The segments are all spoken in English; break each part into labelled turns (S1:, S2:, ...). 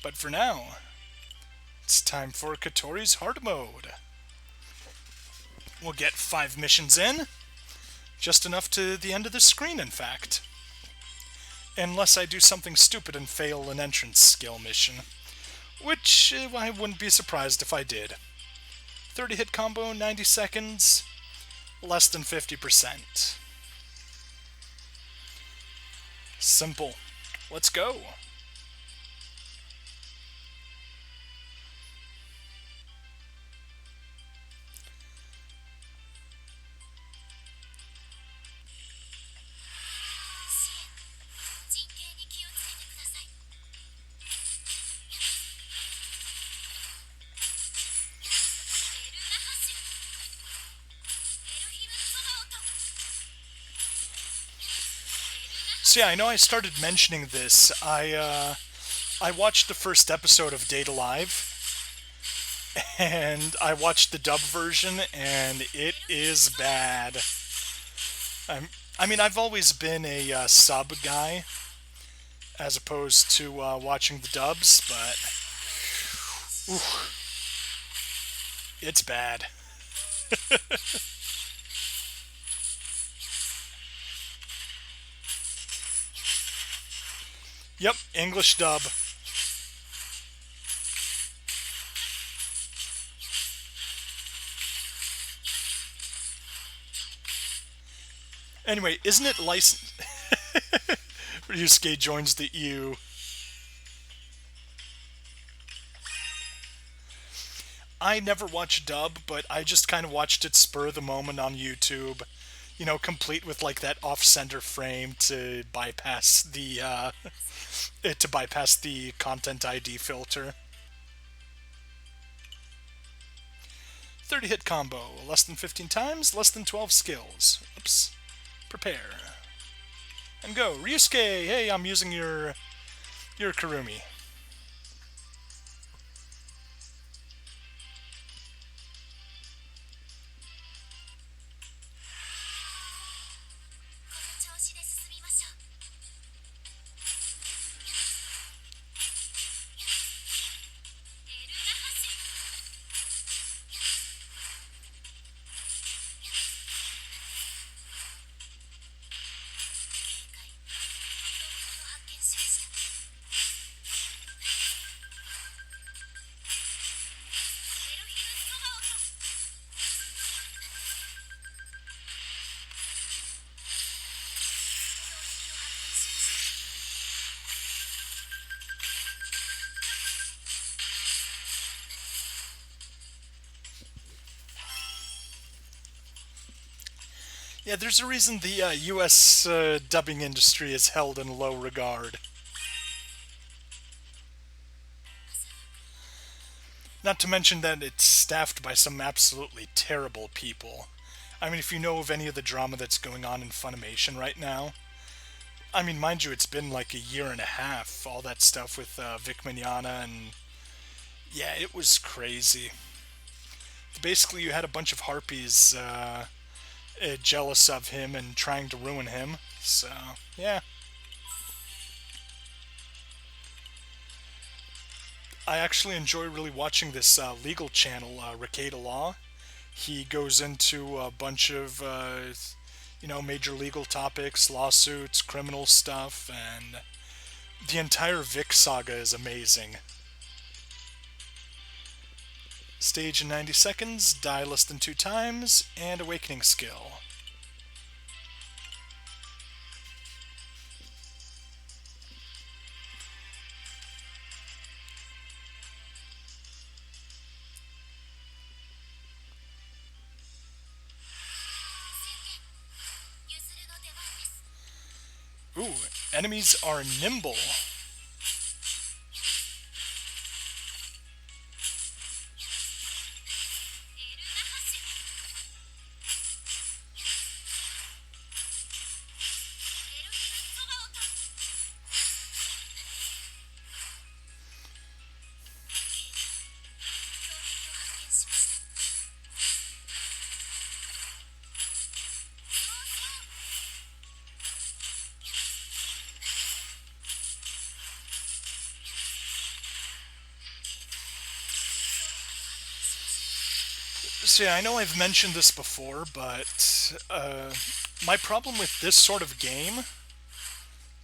S1: But for now, it's time for Kotori's hard mode. We'll get 5 missions in, just enough to the end of the screen, in fact. Unless I do something stupid and fail an entrance skill mission, which I wouldn't be surprised if I did. 30 hit combo, 90 seconds, less than 50%. Simple. Let's go. So yeah, I know I started mentioning this. I watched the first episode of Date Alive, and I watched the dub version, and it is bad. I mean, I've always been a sub guy, as opposed to watching the dubs, but ooh, it's bad. Yep, English dub. Anyway, isn't it licensed? Ryusuke joins the EU. I never watched dub, but I just kind of watched it spur of the moment on YouTube. You know, complete with like that off-center frame to bypass the content ID filter. 30 hit combo, less than 15 times, less than 12 skills. Oops. Prepare. And go. Ryusuke, hey, I'm using your Kurumi. Yeah, there's a reason the U.S. Dubbing industry is held in low regard. Not to mention that it's staffed by some absolutely terrible people. I mean, if you know of any of the drama that's going on in Funimation right now, I mean, mind you, it's been like a year and a half, all that stuff with Vic Mignogna, and yeah, it was crazy. Basically, you had a bunch of harpies jealous of him and trying to ruin him, so yeah. I actually enjoy really watching this legal channel, Ricada Law. He goes into a bunch of, major legal topics, lawsuits, criminal stuff, and the entire Vic saga is amazing. Stage in 90 seconds, die less than 2 times, and awakening skill. Ooh, enemies are nimble. See, I know I've mentioned this before, but my problem with this sort of game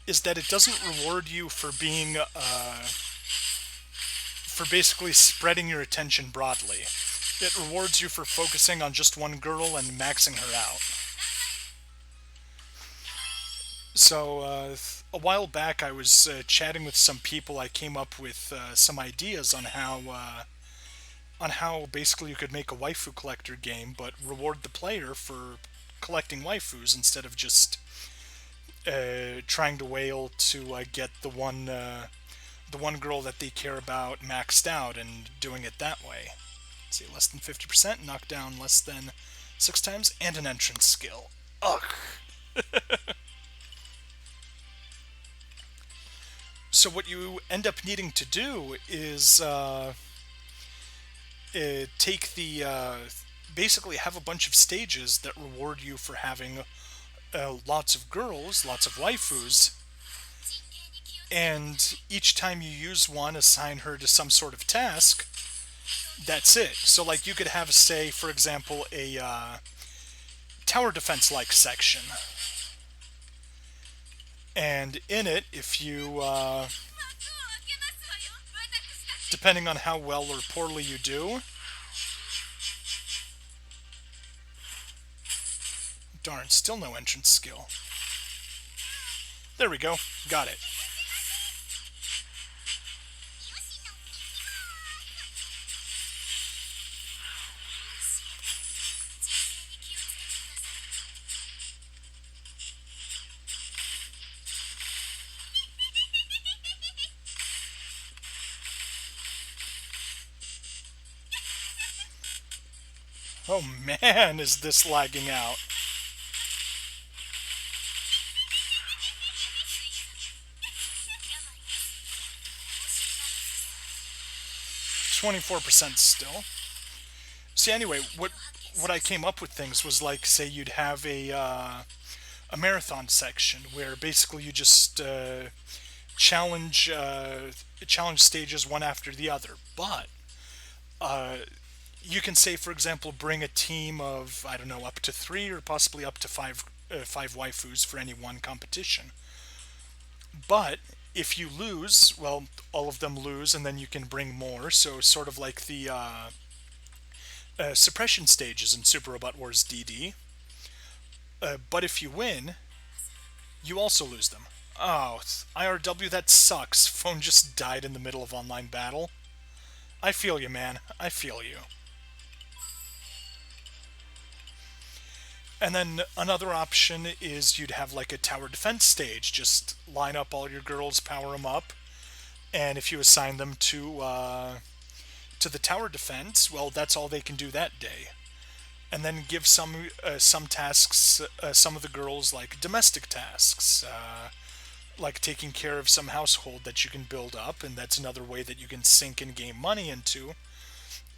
S1: is that it doesn't reward you for being for basically spreading your attention broadly. It rewards you for focusing on just one girl and maxing her out. So, a while back, I was chatting with some people. I came up with some ideas on how basically you could make a waifu collector game, but reward the player for collecting waifus instead of just trying to wail to get the one girl that they care about maxed out and doing it that way. Let's see, less than 50%, knockdown less than 6 times, and an entrance skill. Ugh. So what you end up needing to do is take the basically have a bunch of stages that reward you for having lots of girls, lots of waifus, and each time you use one, assign her to some sort of task. That's it. So, like, you could have, say, for example, a tower defense like section. And in it, if you, depending on how well or poorly you do, darn, still no entrance skill. There we go. Got it. Oh man, is this lagging out. 24% still. See, anyway, what I came up with things was like, say, you'd have a marathon section where basically you just challenge challenge stages one after the other. But uh, you can say, for example, bring a team of, I don't know, up to three or possibly up to five waifus for any one competition. But if you lose, well, all of them lose, and then you can bring more. So sort of like the suppression stages in Super Robot Wars DD. But if you win, you also lose them. Oh, IRW, that sucks. Phone just died in the middle of online battle. I feel you, man. I feel you. And then another option is you'd have like a tower defense stage. Just line up all your girls, power them up, and if you assign them to the tower defense, well, that's all they can do that day. And then give some tasks, some of the girls like domestic tasks, like taking care of some household that you can build up, and that's another way that you can sink in-game money into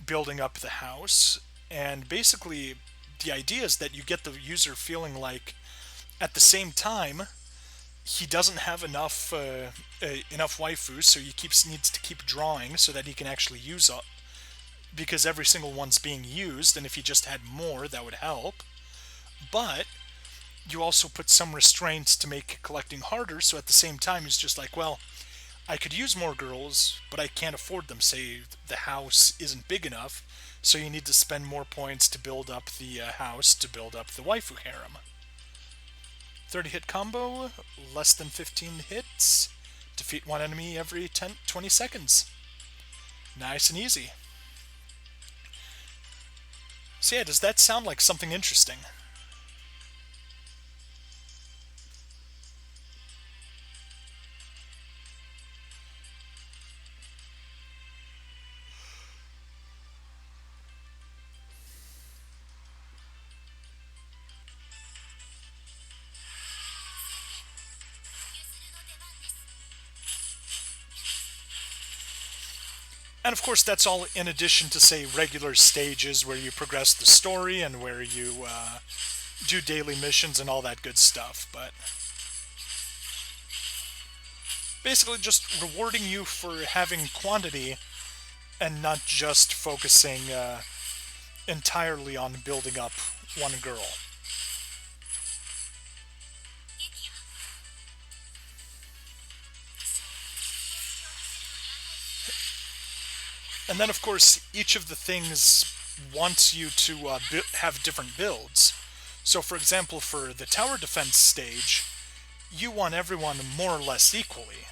S1: building up the house. And basically, the idea is that you get the user feeling like, at the same time, he doesn't have enough waifus, so needs to keep drawing so that he can actually use up, because every single one's being used, and if he just had more, that would help. But you also put some restraints to make collecting harder, so at the same time, he's just like, well, I could use more girls, but I can't afford them. Say the house isn't big enough, so you need to spend more points to build up the house, to build up the waifu harem. 30 hit combo, less than 15 hits, defeat one enemy every 20 seconds. Nice and easy. So yeah, does that sound like something interesting? And of course, that's all in addition to, say, regular stages where you progress the story and where you do daily missions and all that good stuff. But basically, just rewarding you for having quantity and not just focusing entirely on building up one girl. And then, of course, each of the things wants you to have different builds. So, for example, for the tower defense stage, you want everyone more or less equally.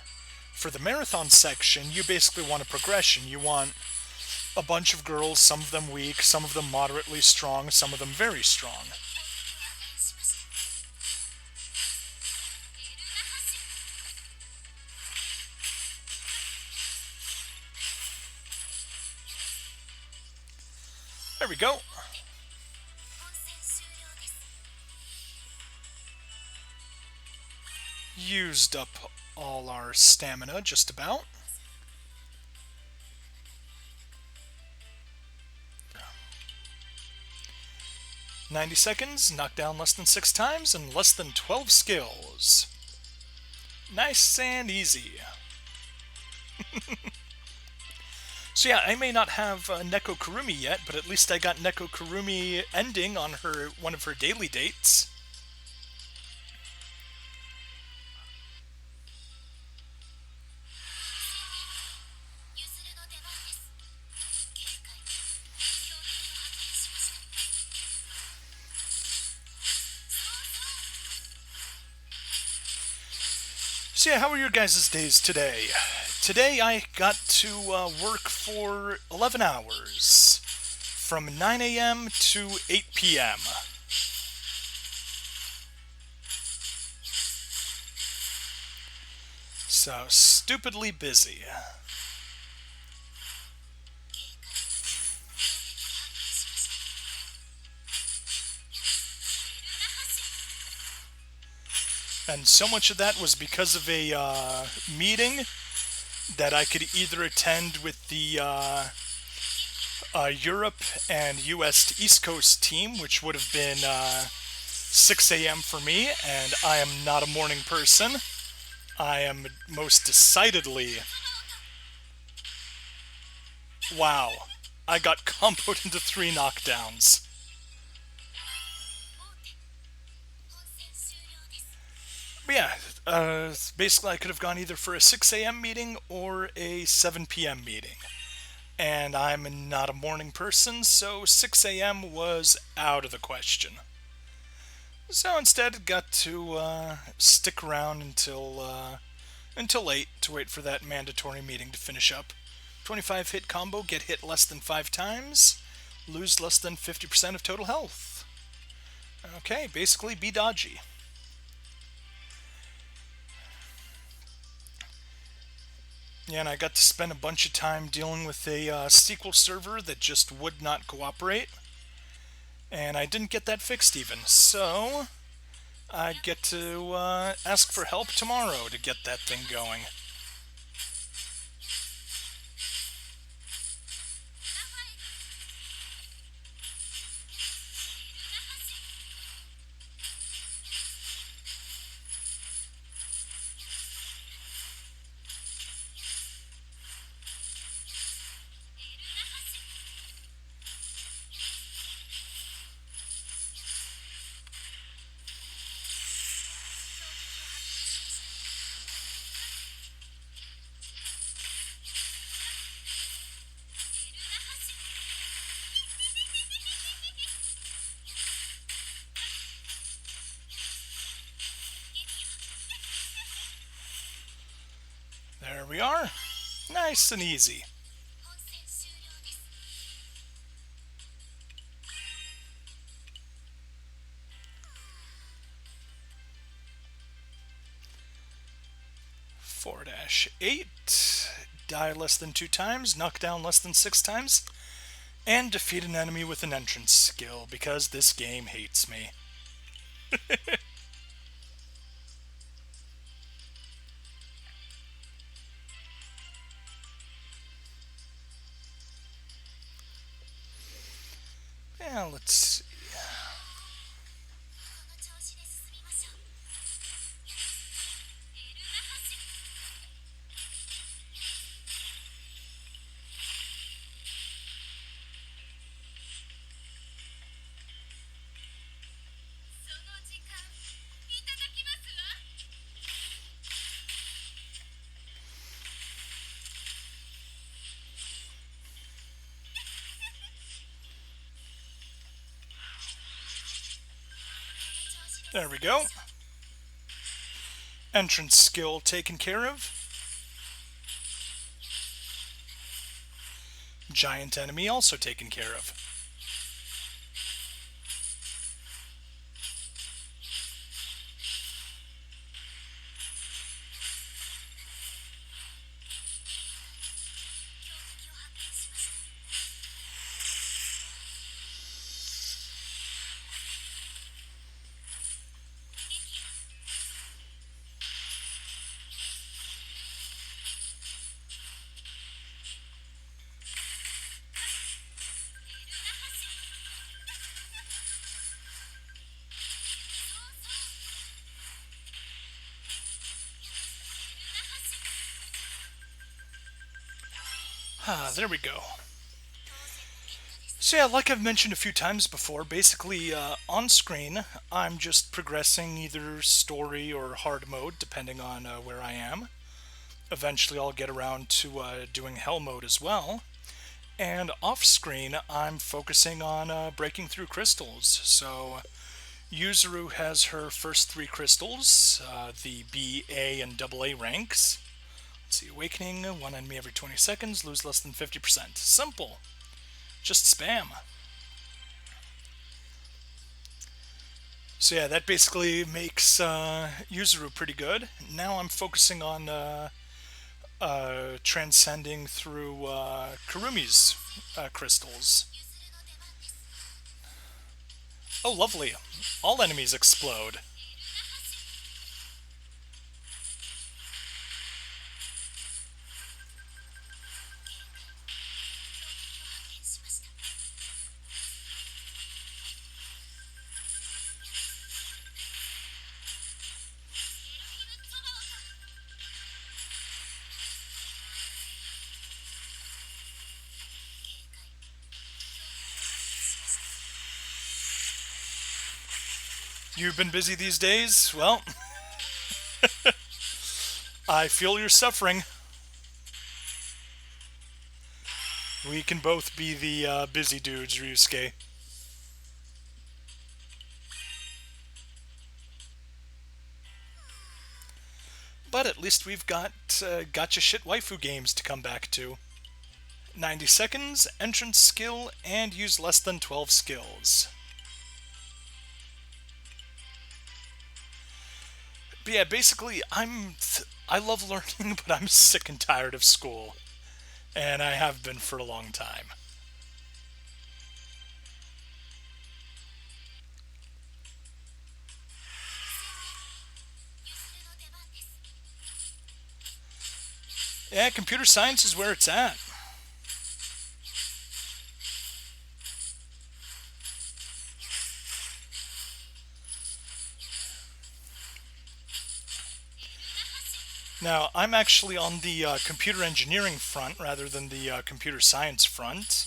S1: For the marathon section, you basically want a progression. You want a bunch of girls, some of them weak, some of them moderately strong, some of them very strong. There we go. Used up all our stamina, just about. "90 seconds, knock down less than 6 times, and less than 12 skills." Nice and easy. So yeah, I may not have Neko Kurumi yet, but at least I got Neko Kurumi ending on one of her daily dates. So yeah, how were your guys' days today? Today I got to work for 11 hours, from 9 a.m. to 8 p.m. So, stupidly busy. And so much of that was because of a meeting that I could either attend with the Europe and US to East Coast team, which would have been 6 a.m. for me, and I am not a morning person. I am most decidedly... Wow. I got comboed into 3 knockdowns. But yeah, basically I could have gone either for a 6 a.m. meeting or a 7 p.m. meeting. And I'm not a morning person, so 6 a.m. was out of the question. So instead got to stick around until 8 to wait for that mandatory meeting to finish up. 25 hit combo, get hit less than 5 times, lose less than 50% of total health. Okay, basically be dodgy. Yeah, and I got to spend a bunch of time dealing with a SQL server that just would not cooperate. And I didn't get that fixed even, so I get to ask for help tomorrow to get that thing going. There we are. Nice and easy. -8, die less than 2 times, knock down less than 6 times, and defeat an enemy with an entrance skill, because this game hates me. Yeah, let's see. There we go. Entrance skill taken care of. Giant enemy also taken care of. Ah, there we go. So yeah, like I've mentioned a few times before, basically on screen, I'm just progressing either story or hard mode, depending on where I am. Eventually I'll get around to doing hell mode as well. And off screen, I'm focusing on breaking through crystals. So Yuzuru has her first 3 crystals, the B, A, and AA ranks. Let's see, Awakening, 1 enemy every 20 seconds, lose less than 50%. Simple. Just spam. So yeah, that basically makes Yuzuru pretty good. Now I'm focusing on transcending through Kurumi's crystals. Oh, lovely. All enemies explode. You've been busy these days? Well, I feel your suffering. We can both be the busy dudes, Ryusuke. But at least we've got gotcha shit waifu games to come back to. 90 seconds, entrance skill, and use less than 12 skills. But yeah, basically, I love learning, but I'm sick and tired of school. And I have been for a long time. Yeah, computer science is where it's at. Now, I'm actually on the computer engineering front rather than the computer science front.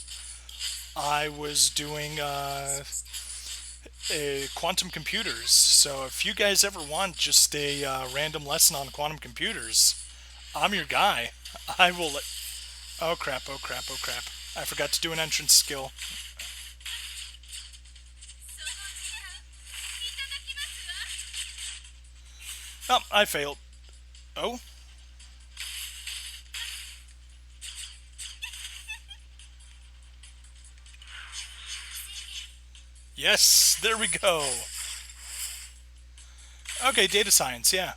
S1: I was doing quantum computers, so if you guys ever want just a random lesson on quantum computers, I'm your guy. I will let... Oh crap, oh crap, oh crap. I forgot to do an entrance skill. Oh, I failed. Oh? Yes, there we go. Okay, data science, yeah.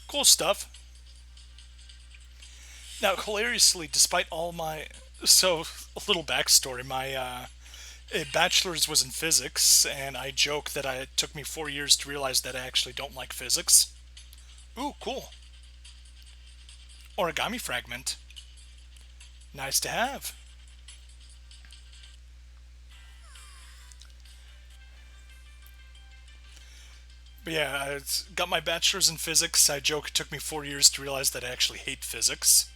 S1: Cool stuff. Now, hilariously, despite all my... So, a little backstory. My bachelor's was in physics, and I joke that it took me 4 years to realize that I actually don't like physics. Ooh, cool. Origami fragment. Nice to have. But yeah, I got my bachelor's in physics. I joke it took me 4 years to realize that I actually hate physics.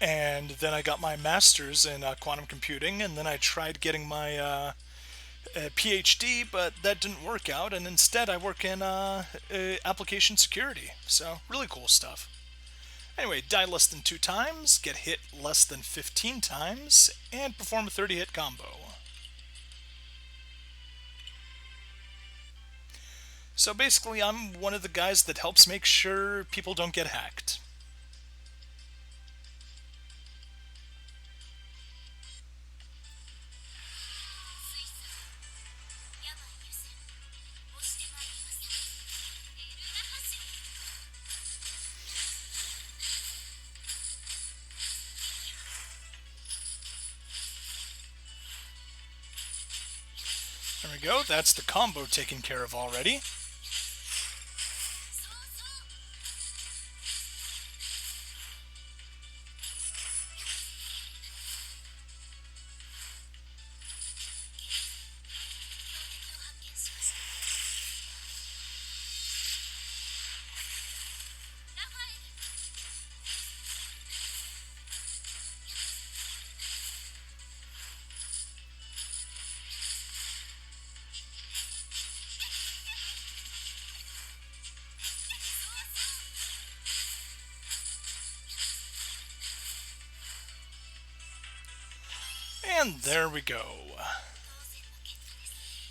S1: And then I got my master's in quantum computing, and then I tried getting my PhD, but that didn't work out, and instead I work in application security. So, really cool stuff. Anyway, die less than 2 times, get hit less than 15 times, and perform a 30 hit combo. So basically, I'm one of the guys that helps make sure people don't get hacked. There we go, that's the combo taken care of already. And there we go.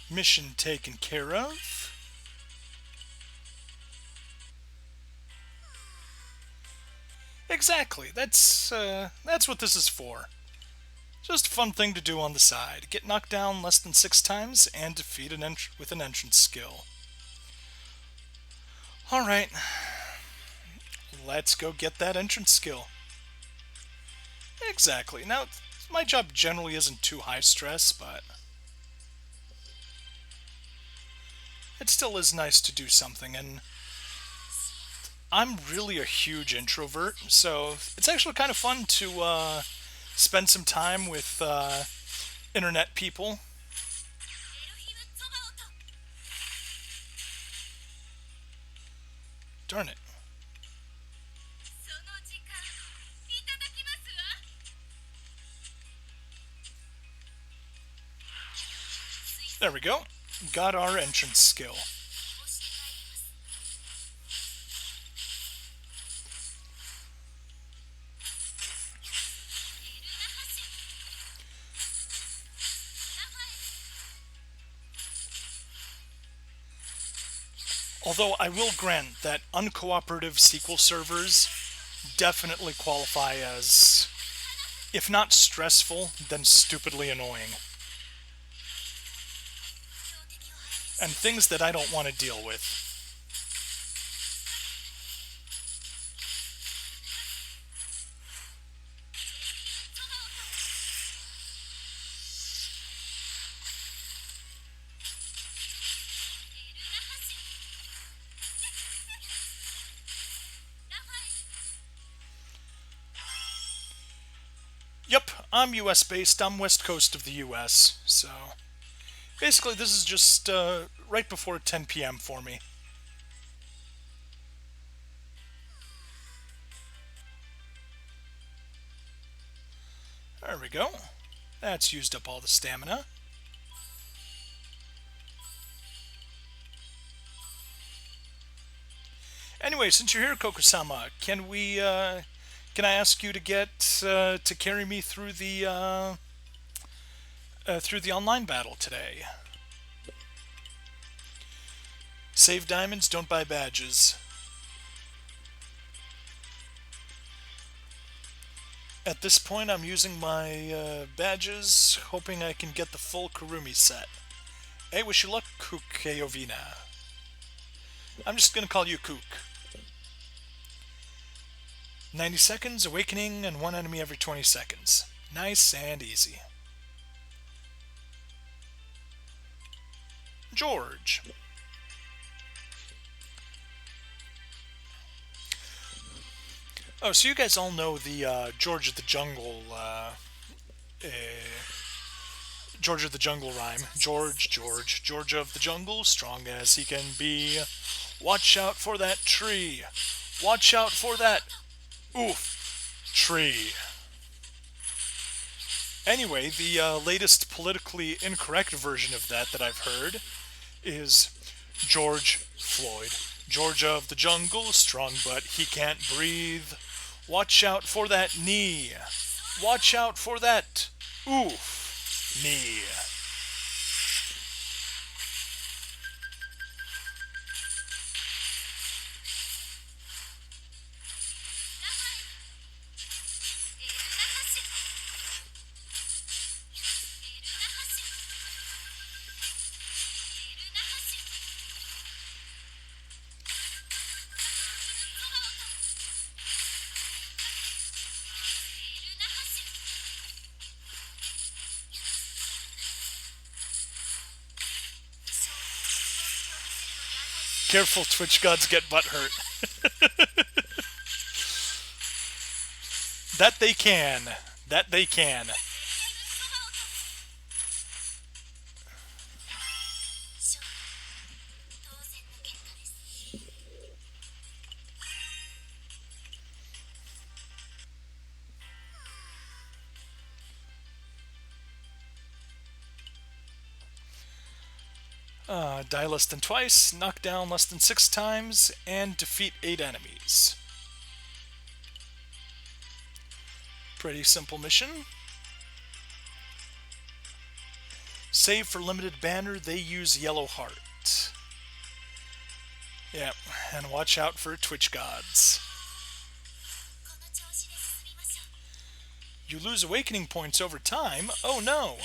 S1: Mission taken care of. Exactly. That's what this is for. Just a fun thing to do on the side. Get knocked down less than 6 times and defeat with an entrance skill. Alright. Let's go get that entrance skill. Exactly. Now, my job generally isn't too high stress, but it still is nice to do something, and I'm really a huge introvert, so it's actually kind of fun to spend some time with internet people. Darn it. There we go. Got our entrance skill. Although I will grant that uncooperative SQL servers definitely qualify as, if not stressful, then stupidly annoying. And things that I don't want to deal with. Yep, I'm US based, I'm west coast of the US, so basically this is just right before 10 p.m. for me. There we go. That's used up all the stamina. Anyway, since you're here, Kokusama, can I ask you to get to carry me through the online battle today? Save diamonds, don't buy badges. At this point, I'm using my badges, hoping I can get the full Kurumi set. Hey, wish you luck, Kukeyovina. I'm just gonna call you Kook. 90 seconds, awakening, and one enemy every 20 seconds. Nice and easy. George. Oh, so you guys all know the George of the Jungle, George of the Jungle rhyme. George, George, George of the Jungle, strong as he can be. Watch out for that tree. Watch out for that, oof, tree. Anyway, the latest politically incorrect version of that I've heard is George Floyd. George of the Jungle, strong but he can't breathe. Watch out for that knee. Watch out for that, oof, knee. Careful, Twitch gods get butthurt. That they can. That they can. Die less than twice, knock down less than 6 times, and defeat 8 enemies. Pretty simple mission. Save for limited banner, they use yellow heart. Yep, and watch out for Twitch gods. You lose awakening points over time? Oh no!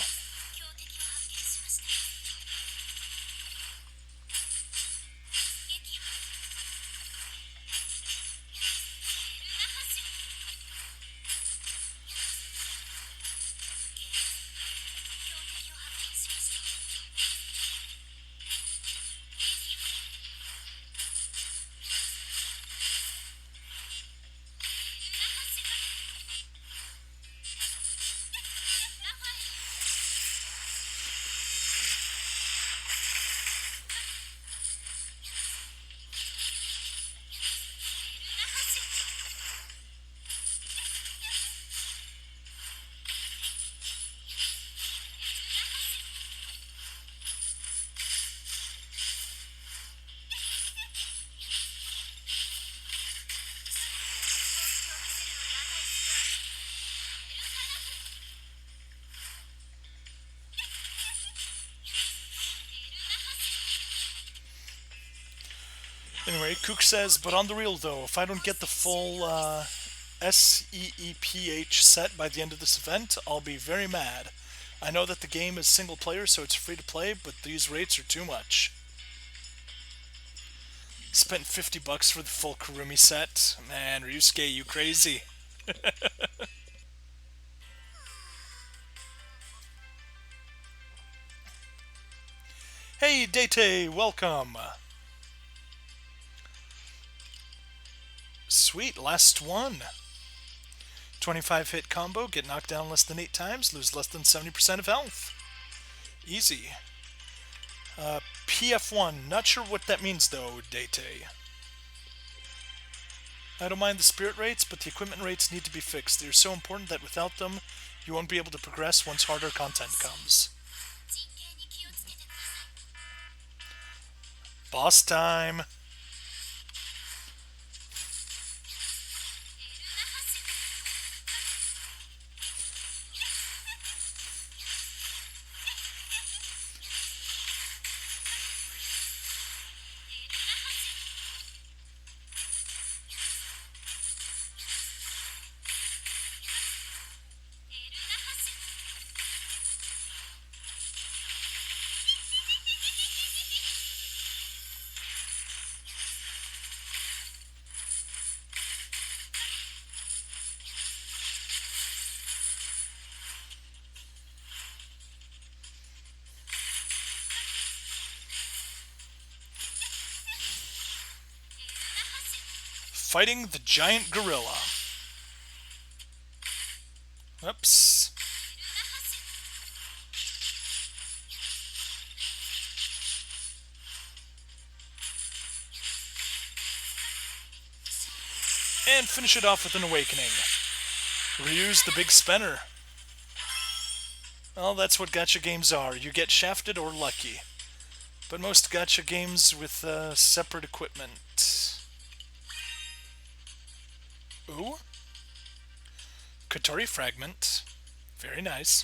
S1: Anyway, Kook says, but on the real though, if I don't get the full SEEPH set by the end of this event, I'll be very mad. I know that the game is single player, so it's free to play, but these rates are too much. Spent $50 for the full Kurumi set. Man, Ryusuke, you crazy. Hey, Date, welcome. Sweet, last one. 25 hit combo, get knocked down less than 8 times, lose less than 70% of health. Easy. PF1, not sure what that means though, Date. I don't mind the spirit rates, but the equipment rates need to be fixed. They're so important that without them, you won't be able to progress once harder content comes. Boss time! Fighting the giant gorilla. Oops. And finish it off with an awakening. Reuse the big spinner. Well, that's what gacha games are. You get shafted or lucky. But most gacha games with separate equipment. Ooh. Kotori fragment. Very nice.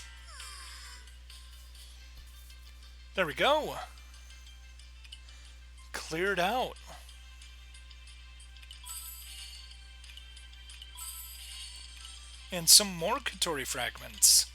S1: There we go. Cleared out. And some more Kotori fragments.